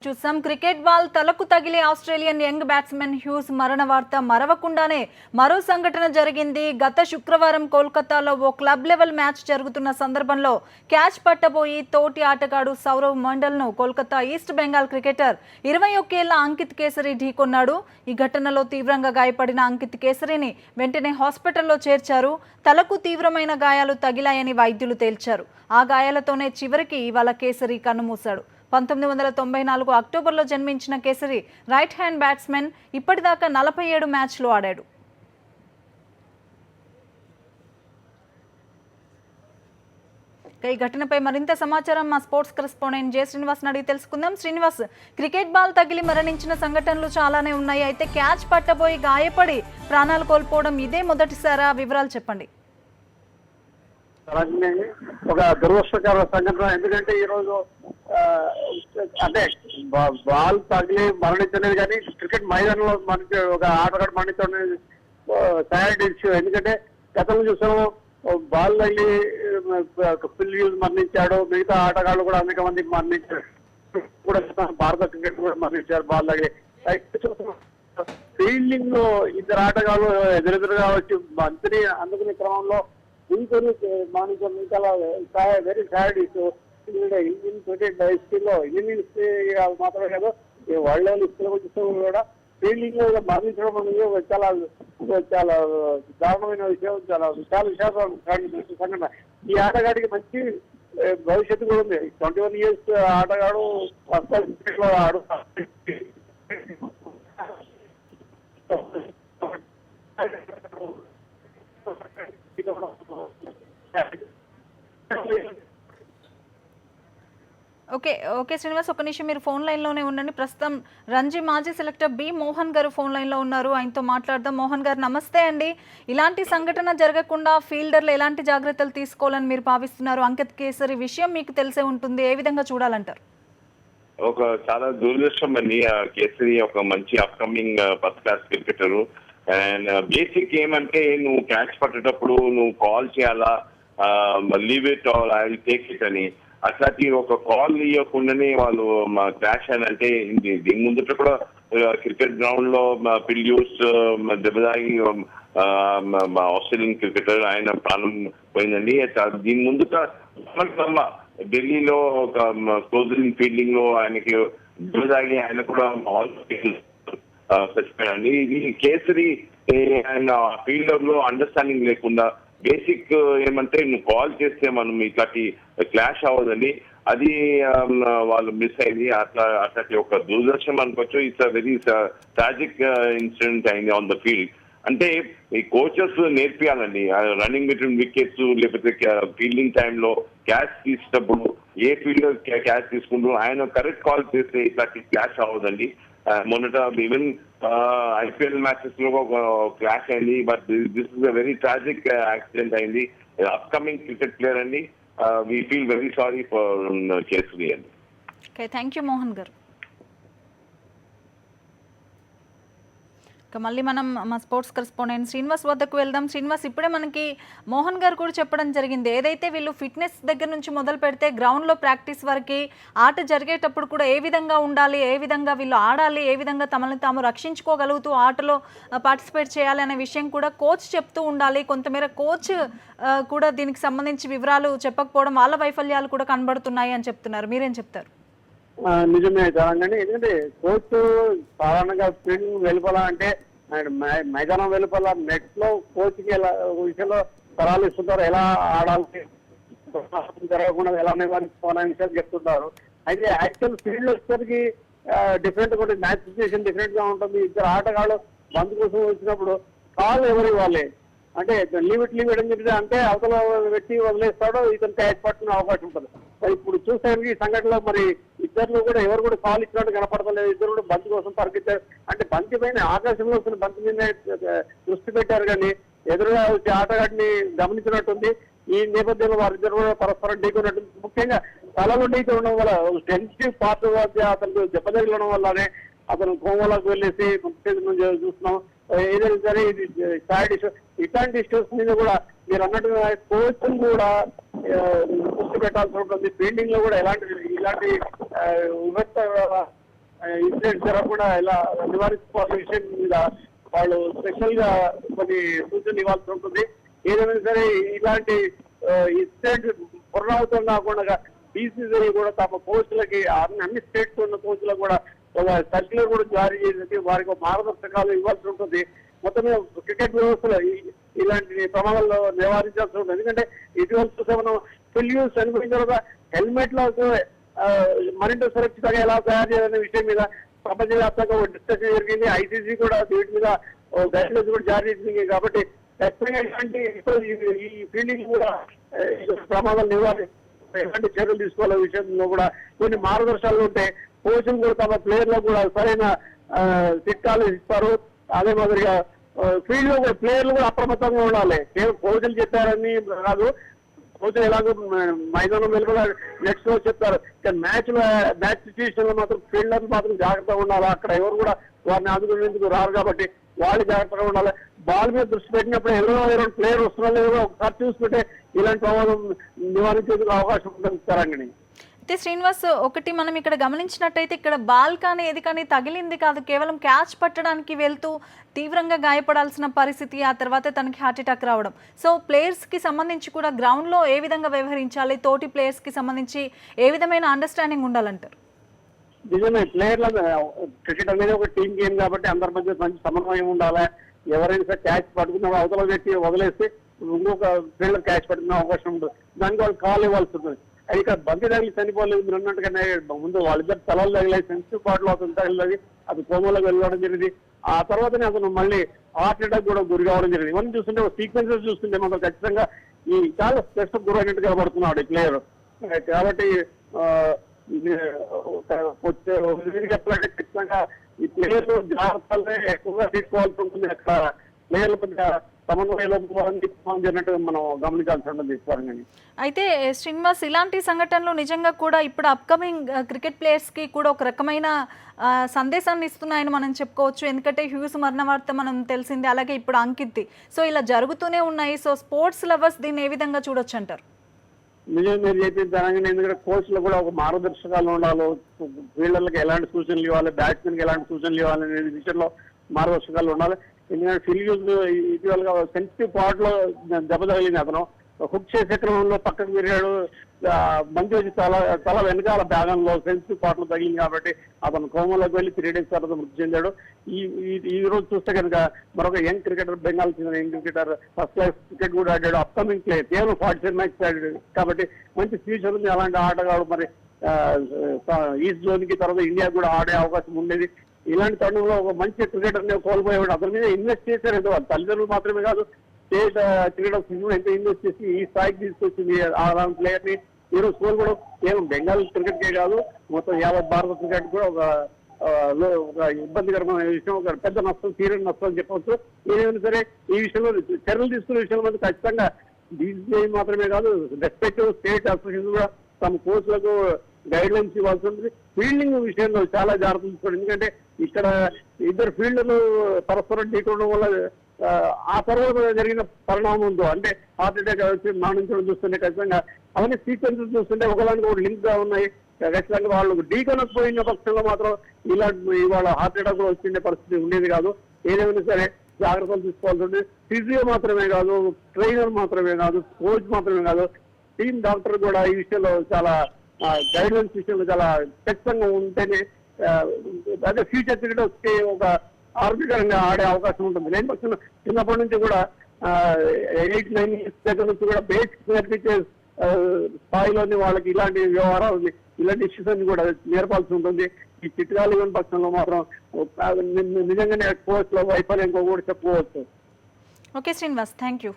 చూసాం cricket ball తలకు తగిలి ఆస్ట్రేలియన్ యంగ్ బ్యాట్స్మెన్ హ్యూస్ మరణ వార్త మరవకుండానే మరో సంఘటన జరిగింది. గత శుక్రవారం కోల్కతాలో ఓ క్లబ్ లెవెల్ మ్యాచ్ జరుగుతున్న సందర్భంలో క్యాచ్ పట్టబోయి తోటి ఆటగాడు సౌరవ్ మండల్ను కోల్కతా ఈస్ట్ బెంగాల్ క్రికెటర్ 21 ఏళ్ల అంకిత్ కేసరి ఢీకొన్నాడు. ఈ ఘటనలో తీవ్రంగా గాయపడిన అంకిత్ కేసరిని వెంటనే హాస్పిటల్లో చేర్చారు. తలకు తీవ్రమైన గాయాలు తగిలాయని వైద్యులు తేల్చారు. ఆ గాయాలతోనే చివరికి ఇవాళ కేసరి కన్నుమూశాడు. 1994 అక్టోబర్లో జన్మించిన కేసరి రైట్ హ్యాండ్ బ్యాట్స్మెన్. ఇప్పటిదాకా 47 మ్యాచ్లు ఆడాడు. ఈ ఘటనపై మరింత సమాచారం మా స్పోర్ట్స్ కరెస్పాండెంట్ జె శ్రీనివాస్ అడిగి తెలుసుకుందాం. శ్రీనివాస్, క్రికెట్ బాల్ తగిలి మరణించిన సంఘటనలు చాలానే ఉన్నాయి. అయితే క్యాచ్ పట్టబోయి గాయపడి ప్రాణాలు కోల్పోవడం ఇదే మొదటిసారా? వివరాలు చెప్పండి. ఒక దురదృష్టకర సంఘటన. ఎందుకంటే ఈ రోజు అంటే బాల్ తగిలి మరణించలేదు, కానీ క్రికెట్ మైదానంలో ఒక ఆటగాడు మరణించడం సాడ్ ఇష్యూ. ఎందుకంటే గతంలో చూసాము, బాల్ తగిలి పిల్లి మరణించాడు, మిగతా ఆటగాళ్ళు కూడా అనేక మంది మరణించారు. కూడా భారత క్రికెట్ కూడా మరణించారు బాల్ తగిలి. ఫీల్డింగ్ లో ఇద్దరు ఆటగాళ్ళు ఎదురెదురుగా వచ్చి బంతిని అందుకునే క్రమంలో very sad issue. Indian cricket హిస్టరీలో ఇండియన్ హిస్టరీ మాత్రమే కాదు, ఈ వరల్డ్ లెవెల్ హిస్టరీలో చూస్తూ కూడా ఫీల్డింగ్ లో మరణించడం అనేది చాలా చాలా దారుణమైన విషయం, చాలా సంఘటన. ఈ ఆటగాడికి మంచి భవిష్యత్తు కూడా ఉంది. 21 years ఆటగాడు క్రికెట్ లో ఆడు. ఓకే శ్రీనివాస్, ఒక నిమిషం మీరు ఫోన్ లైన్లోనే ఉండండి. ప్రస్తుతం రంజీ మాజీ సెలెక్టర్ బి మోహన్ గారు ఫోన్ లైన్లో ఉన్నారు. ఆయనతో మాట్లాడదాం. మోహన్ గారు నమస్తే అండి. ఇలాంటి సంఘటన జరగకుండా ఫీల్డర్లు ఎలాంటి జాగ్రత్తలు తీసుకోవాలని మీరు భావిస్తున్నారు? అంకిత్ కేసరి విషయం మీకు తెలిసే ఉంటుంది, ఏ విధంగా చూడాలంటారు? ఒక చాలా దురదృష్టం అండి. కేసరి ఒక మంచి upcoming first class cricketer. And basic ఏమంటే, నువ్వు క్యాచ్ పట్టేటప్పుడు నువ్వు కాల్ చేయాలా, leave it or I will take it అని. అట్లాంటి ఒక కాల్ ఇవ్వకుండానే వాళ్ళు క్రాష్ అని అంటే, దీని ముందుట కూడా క్రికెట్ గ్రౌండ్ లో పిల్యూస్ దెబ్బతాగి ఆస్ట్రేలియన్ క్రికెటర్ ఆయన ప్రాణం పోయిందండి. దీని ముందుట ఢిల్లీలో ఒక క్లోజింగ్ ఫీల్డింగ్ లో ఆయనకి దెబ్బతాగి ఆయన కూడా చచ్చిపోయాడండి. ఇది కేసరి ఆయన ఫీల్డర్ లో అండర్స్టాండింగ్ లేకుండా, బేసిక్ ఏమంటే నువ్వు కాల్ చేస్తే మనం ఇట్లాంటి క్లాష్ అవ్వదండి, అది వాళ్ళు మిస్ అయింది. అట్లాంటి ఒక దురదృష్టం అనుకోవచ్చు. It's a very tragic incident అయింది ఆన్ ద ఫీల్డ్. అంటే ఈ కోచెస్ నేర్పియాలండి, రన్నింగ్ బిట్వీన్ వికెట్స్, లేకపోతే ఫీల్డింగ్ టైంలో క్యాచ్ తీసేటప్పుడు ఏ ఫీల్డర్ క్యాచ్ తీసుకుంటూ ఆయన కరెక్ట్ కాల్ చేస్తే ఇట్లాంటి క్లాష్ అవ్వదండి. మొన్నట ఈవెన్ ఐపీఎల్ మ్యాచెస్ లో క్లాష్ అయింది, but this is a very tragic accident అయింది. అప్కమింగ్ క్రికెట్ ప్లేయర్ అండి. We feel very sorry for Kesari అండి. థ్యాంక్ యూ మోహన్ గారు. మళ్ళీ మనం మా స్పోర్ట్స్ కరెస్పాండెంట్ శ్రీనివాస్ వద్దకు వెళ్దాం. శ్రీనివాస్, ఇప్పుడే మనకి మోహన్ గారు కూడా చెప్పడం జరిగింది, ఏదైతే వీళ్ళు ఫిట్నెస్ దగ్గర నుంచి మొదలు పెడితే గ్రౌండ్లో ప్రాక్టీస్ వరకు ఆట జరిగేటప్పుడు కూడా ఏ విధంగా ఉండాలి, ఏ విధంగా వీళ్ళు ఆడాలి, ఏ విధంగా తమని తాము రక్షించుకోగలుగుతూ ఆటలో పార్టిసిపేట్ చేయాలి అనే విషయం కూడా కోచ్ చెప్తూ ఉండాలి. కొంతమేర కోచ్ కూడా దీనికి సంబంధించి వివరాలు చెప్పకపోవడం, వాళ్ళ వైఫల్యాలు కూడా కనబడుతున్నాయి అని చెప్తున్నారు. మీరేం చెప్తారు? నిజమే తెలంగాణ. ఎందుకంటే కోచ్ సాధారణంగా ఫీల్డింగ్ వెళ్ళిపోవాలంటే మైదానం వెళ్ళిపోవాల, నెట్ లో కోచ్ కి ఎలా విషయంలో సలహాలు ఇస్తుంటారు, ఎలా ఆడాలి, జరగకుండా ఎలా నివారించుకోవాలనే విషయాలు చెప్తుంటారు. అయితే యాక్చువల్ ఫీల్డ్ వచ్చేసరికి డిఫరెంట్ కూడా మ్యాచ్ సిచ్యువేషన్ డిఫరెంట్ గా ఉంటుంది. ఇద్దరు ఆటగాళ్ళు బంద్ కోసం వచ్చినప్పుడు కాల్ ఎవరు ఇవ్వాలి అంటే లీవ్ ఇట్ అని చెప్పి అంటే అవతల వ్యక్తి వదిలేస్తాడో ఇతను క్యాచ్ పట్టుకునే అవకాశం ఉంటుంది. ఇప్పుడు చూసానికి ఈ సంఘటనలో మరి ఇద్దరు కూడా ఎవరు కూడా కాల్ ఇచ్చినట్టు కనపడతలేదు. ఇద్దరు కూడా బంతి కోసం పరిగెత్తారు. అంటే బంతి పైన ఆకాశంలో వస్తున్న బంతి మీద దృష్టి పెట్టారు, కానీ ఎదురుగా వచ్చి ఆటగాడిని గమనించినట్టుంది. ఈ నేపథ్యంలో వారిద్దరు కూడా పరస్పరం ఢీకొన్నట్టుంది. ముఖ్యంగా తలలో ఢీకి ఉండడం వల్ల సెన్సిటివ్ పార్ట్ అతనికి దెబ్బతగిలడం వల్లనే అతను కోమలోకి వెళ్ళేసి చూస్తున్నాం. ఏదైనా సరే ఇది సాడ్ ఇష్యూ. ఇట్లాంటి ఇష్యూస్ మీద కూడా మీరు అన్నట్టుగా కోచ్ కూడా దృష్టి పెట్టాల్సి ఉంటుంది. ఫీల్డింగ్ లో కూడా ఇలాంటి విభక్త ఇన్సిడెంట్ జరగకుండా ఎలా నివారించుకోవాల్సిన విషయం మీద వాళ్ళు స్పెషల్ గా కొన్ని సూచనలు ఇవ్వాల్సి ఉంటుంది. ఏదైనా సరే ఇలాంటి ఇన్సిడెంట్ పునరావృతం కాకుండా బీసీసీ కూడా తమ కోచ్లకి అన్ని స్టేట్స్ ఉన్న కోచ్లకు కూడా ఒక సర్క్యులర్ కూడా జారీ చేసి వారికి మార్గదర్శకాలు ఇవ్వాల్సి ఉంటుంది. మొత్తం క్రికెట్ వ్యవస్థలో ఇలాంటి ప్రమాదాల్లో నివారించాల్సి ఉంటుంది. ఎందుకంటే ఇటీవల చూస్తే మనం ఫుల్ యూస్ చనిపోయిన తర్వాత హెల్మెట్ లకు మరింత సురక్షితంగా ఎలా తయారు చేయాలనే విషయం మీద ప్రపంచవ్యాప్తంగా డిస్కషన్ జరిగింది. ఐసీసీ కూడా వీటి మీద గైడ్లైన్స్ కూడా జారీ చేసింది. కాబట్టి ఖచ్చితంగా ఇలాంటి ఈ ఫీల్డింగ్ కూడా ప్రమాదాలు ఎలాంటి చర్యలు తీసుకోవాలనే విషయంలో కూడా కొన్ని మార్గదర్శకాలు ఉంటే కోచ్లు కూడా తమ ప్లేయర్లకు కూడా సరైన చిట్కాలు ఇస్తారు. అదే మాదిరిగా ఫీల్డ్ లో కూడా ప్లేయర్లు కూడా అప్రమత్తంగా ఉండాలి. కేవలం కోచ్లు చెప్పారని కాదు, కోచ్లు ఎలాగో మైదానం వెలుపల నెక్స్ట్ రోజు చెప్తారు. మ్యాచ్ సిచ్యువేషన్ లో మాత్రం ఫీల్డర్లు మాత్రం జాగ్రత్తగా ఉండాలి. అక్కడ ఎవరు కూడా వారిని ఆదుకునేందుకు రారు కాబట్టి వాళ్ళు జాగ్రత్తగా ఉండాలి. బాల్ మీద దృష్టి పెట్టినప్పుడు ఎవరో ప్లేయర్ వస్తున్నా లేదో ఒకసారి చూసుకుంటే ఇలాంటి ప్రమాదం నివారించేందుకు అవకాశం ఉంటుంది. తరంగిణి అయితే శ్రీనివాస్, ఒకటి మనం ఇక్కడ గమనించినట్టయితే ఇక్కడ బాల్ కానీ ఏది కానీ తగిలింది కాదు, కేవలం క్యాచ్ పట్టడానికి వెళ్తూ తీవ్రంగా గాయపడాల్సిన పరిస్థితి, ఆ తర్వాత తనకి హార్ట్ అటాక్ రావడం. సో ప్లేయర్స్కి సంబంధించి కూడా గ్రౌండ్లో ఏ విధంగా వ్యవహరించాలి, తోటి ప్లేయర్స్కి సంబంధించి ఏ విధమైన అండర్స్టాండింగ్ ఉండాలంటారు? నిజమే, ప్లేయర్ల క్రికెట్ అనేది ఒక టీం గేమ్ కాబట్టి అందరి మధ్య మంచి సమన్వయం ఉండాలి. ఎవరైనా సరే క్యాచ్ పట్టుకున్న అవతల వ్యక్తి వదిలేస్తే ఇంకొక ఫీల్డర్ క్యాచ్ పట్టుకునే అవకాశం ఉంటుంది. దానికి వాళ్ళు కాల్ ఇవ్వాల్సి ఉంటుంది. అది ఇక్కడ బంతి తగిలి చనిపోలేదు మీరు అన్నట్టుగానే ముందు వాళ్ళిద్దరు తలలు తగిలాయి, సెన్సిటివ్ పార్ట్ లో అతను తగిలింది, అది కోమలోకి వెళ్ళడం జరిగింది. ఆ తర్వాతనే అతను మళ్ళీ హార్ట్ అటాక్ కూడా గురి కావడం జరిగింది. ఇవన్నీ చూస్తుంటే సీక్వెన్సెస్ చూస్తుంటే మనం ఖచ్చితంగా ఈ చాలా స్ట్రెస్ గురైనట్టు కనబడుతున్నాడు ఈ ప్లేయర్. కాబట్టి చెప్పాలంటే ఖచ్చితంగా ఈ ప్లేయర్లు జాగ్రత్తలనే ఎక్కువగా తీసుకోవాల్సి ఉంటుంది. అక్కడ ప్లేయర్ల మధ్య సమన్వయంలో మనం గమనించాల్సి ఉంటుంది. అయితే శ్రీనివాస్, ఇలాంటి సంఘటనలు నిజంగా కూడా ఇప్పుడు అప్కమింగ్ క్రికెట్ ప్లేయర్స్కి కూడా ఒక రకమైన సందేశాన్ని ఇస్తున్నాయని మనం చెప్పుకోవచ్చు. ఎందుకంటే హ్యూస్ మరణ వార్త మనం తెలిసింది, అలాగే ఇప్పుడు అంకిత్. సో ఇలా జరుగుతూనే ఉన్నాయి. సో స్పోర్ట్స్ లవర్స్ దీన్ని ఏ విధంగా చూడొచ్చు అంటారు? నిజం మీరు చెప్పింది తెలంగాణ. ఎందుకంటే కోచ్లు కూడా ఒక మార్గదర్శకాలు ఉండాలి. ఫీల్డర్లకు ఎలాంటి సూచనలు ఇవ్వాలి, బ్యాట్స్మెన్కి ఎలాంటి సూచనలు ఇవ్వాలి అనే విషయంలో మార్గదర్శకాలు ఉండాలి. ఎందుకంటే ఫిల్ యూజ్ ఇటీవలగా సెన్సిటివ్ పార్ట్ లో దెబ్బ తగిలింది. అతను హుక్ చేసే క్రమంలో పక్కకు తిరిగాడు, బంతి వచ్చి తల వెనకాల భాగంలో సెన్సిటివ్ పార్ట్ లో తగిలింది కాబట్టి అతను కోమాలోకి వెళ్ళి 3 days తర్వాత మృతి చెందాడు. ఈ రోజు చూస్తే కనుక మరొక యంగ్ క్రికెటర్, బెంగాల్ చెందిన young cricketer first class cricket కూడా ఆడాడు. అప్కమింగ్ ప్లేయర్, కేవలం 47 మ్యాచ్ ఆడాడు కాబట్టి మంచి ఫ్యూచర్ ఉంది. అలాంటి ఆటగాడు మరి ఈస్ట్ జోన్ కి తర్వాత ఇండియా కూడా ఆడే అవకాశం ఉండేది. ఇలాంటి తరుణంలో ఒక మంచి క్రికెటర్ ని కోల్పోయేవాడు. అతని మీద ఇన్వెస్ట్ చేశారు. ఏదో తల్లిదండ్రులు మాత్రమే కాదు, స్టేట్ క్రికెటర్ ఎంత ఇన్వెస్ట్ చేసి ఈ స్థాయికి తీసుకొచ్చింది అలాంటి ప్లేయర్ ని. ఈరోజు కోల్పోవడం కేవలం బెంగాల్ క్రికెట్ కే కాదు, మొత్తం యావత్ భారత క్రికెట్ కూడా ఒక ఇబ్బందికరమైన విషయం, ఒక పెద్ద నష్టం, తీరని నష్టం అని చెప్పవచ్చు. ఏదైనా సరే ఈ విషయంలో చర్యలు తీసుకునే విషయంలో ఖచ్చితంగా బీసీసీఐ మాత్రమే కాదు, రెస్పెక్టివ్ స్టేట్ అసోసియేషన్ కూడా తమ కోచ్లకు గైడ్ లైన్స్ ఇవ్వాల్సి ఉంటుంది. ఫీల్డింగ్ విషయంలో చాలా జాగ్రత్తలు తీసుకోండి. ఎందుకంటే ఇక్కడ ఇద్దరు ఫీల్డర్లు పరస్పరం ఢీకొనడం వల్ల ఆ తర్వాత జరిగిన పరిణామం ఉందో, అంటే హార్ట్ అటాక్ వచ్చి మరణించడం చూస్తుంటే ఖచ్చితంగా అవన్నీ సీక్వెన్సెస్ చూస్తుంటే ఒకదానికి ఒకటి లింక్ గా ఉన్నాయి. ఖచ్చితంగా వాళ్ళు ఢీకొనకపోయిన పక్షంలో మాత్రం ఇవాళ హార్ట్ అటాక్ కూడా వచ్చిండే పరిస్థితి ఉండేది కాదు. ఏదేమైనా సరే జాగ్రత్తలు తీసుకోవాల్సి ఉంటుంది. ఫిజియో మాత్రమే కాదు, ట్రైనర్ మాత్రమే కాదు, కోచ్ మాత్రమే కాదు, టీమ్ డాక్టర్ కూడా ఈ విషయంలో చాలా గైడ్ లైన్స్ విషయంలో చాలా ఖచ్చితంగా ఉంటేనే అదే ఫ్యూచర్ క్రికెట్ వచ్చి ఒక ఆరోగ్యకరంగా ఆడే అవకాశం ఉంటుంది. లేని పక్షంలో చిన్నప్పటి నుంచి కూడా 8-9 years దగ్గర నుంచి కూడా బేసిక్స్ నేర్పించే స్థాయిలోని వాళ్ళకి ఇలాంటి వ్యవహారాలు, ఇలాంటి ఇష్యూస్ అన్ని కూడా నేర్పాల్సి ఉంటుంది. ఈ చిట్కాలు ఇవ్వని పక్షంలో మాత్రం నిజంగానే కోచ్ లో వైఫల్యం కూడా చెప్పుకోవచ్చు. Okay Srinivas, thank you.